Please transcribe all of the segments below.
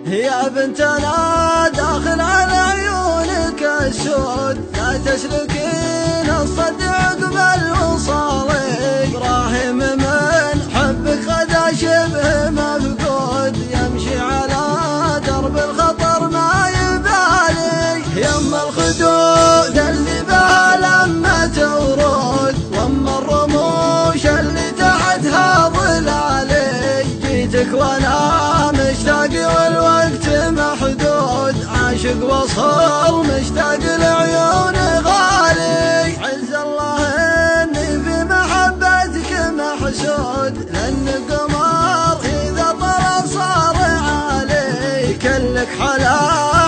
يا بنتنا داخل على عيونك السود، لا تسلكين الصد عقب الوصالي. ابراهيم من حبك غدا شبه مفقود، يمشي على درب الخطر ما يبالي. يم الخدود اللي بها لمة ورود، واما الرموش اللي تحتها ظلالي. جيتك وانا مشتاق والوقت محدود، عاشق وصل مشتاق لعيون غالي. عز الله اني في محبتك محسود، لان قمر اذا طلع صار عالي. كلك حلا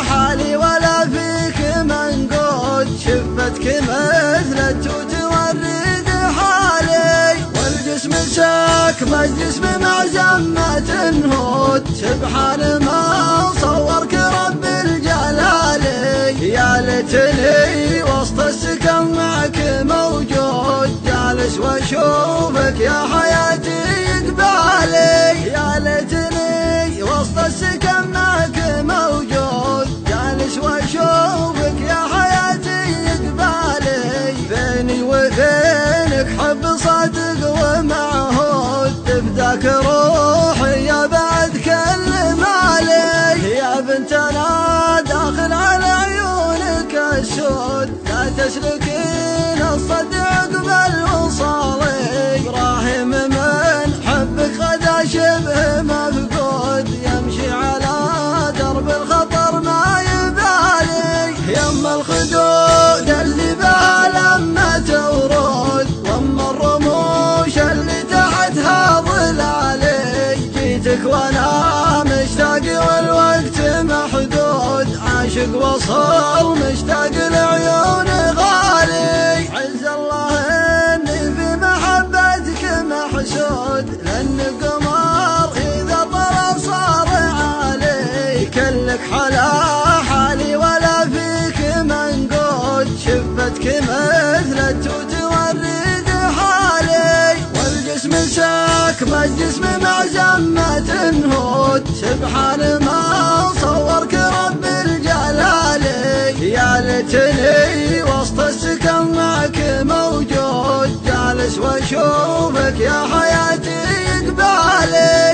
حالي ولا فيك منقود، شفتك مثل التوت والريد حالي. والجسم ساك الجسم مع زمة هود، سبحان ما صورك رب الجلال. يا ليتني وسط السكن معك موجود، جالس واشوفك يا حياتي قبالي. يا ليتني وسط السكن معك موجود، جالس واشوفك يا حياتي قبالي. بيني وبينك حب صادق ومعهود، تفداك روحي يا بعد كل مالي. يا بنتنا داخل على عيونك السود، لا تسلكين الصد عقب الوصالي. ابراهيم من حبك غدا شبه مفقود، يمشي على درب الخطر ما يبالي. يم الخدود اللي بها لمة ورود، واما الرموش اللي تحتها ظلالي. جيتك وانا مشتاق والوقت محدود، عاشق وصل مشتاق لعيون غالي. عز الله اني في محبتك محسود، لان قمر اذا طلع صار عالي. كلك حلا حالي ولا فيك منقود، شفتك مثل التوت والريد حالي. والجسم ساك الجسم مع زمة هود، سبحان ما صورك رب الجلال. يا ليتني وسط السكن معك موجود، جالس واشوفك يا حياتي قبالي. يا بنتنا داخل على عيونك السود، لا تسلكين الصد عقب الوصالي. ابراهيم من حبك غدا شبه مفقود، يمشي على درب الخطر ما يبالي. يم الخدود اللي بها لمة ورود، واما الرموش اللي تحتها ظلالي. جيتك وانا مشتاق والوقت محدود، عاشق وصل مشتاق لعيون غالي. عز الله اني في محبتك محسود، لان قمر اذا طلع صار عالي. كلك حلا حالي ولا فيك منقود، شفتك مثل التوت والريد حالي. والجسم ساك الجسم مع زمة هود، سبحان ما صورك رب الجلال. يا ليتني وسط السكن معك موجود، جالس واشوفك يا حياتي قبالي.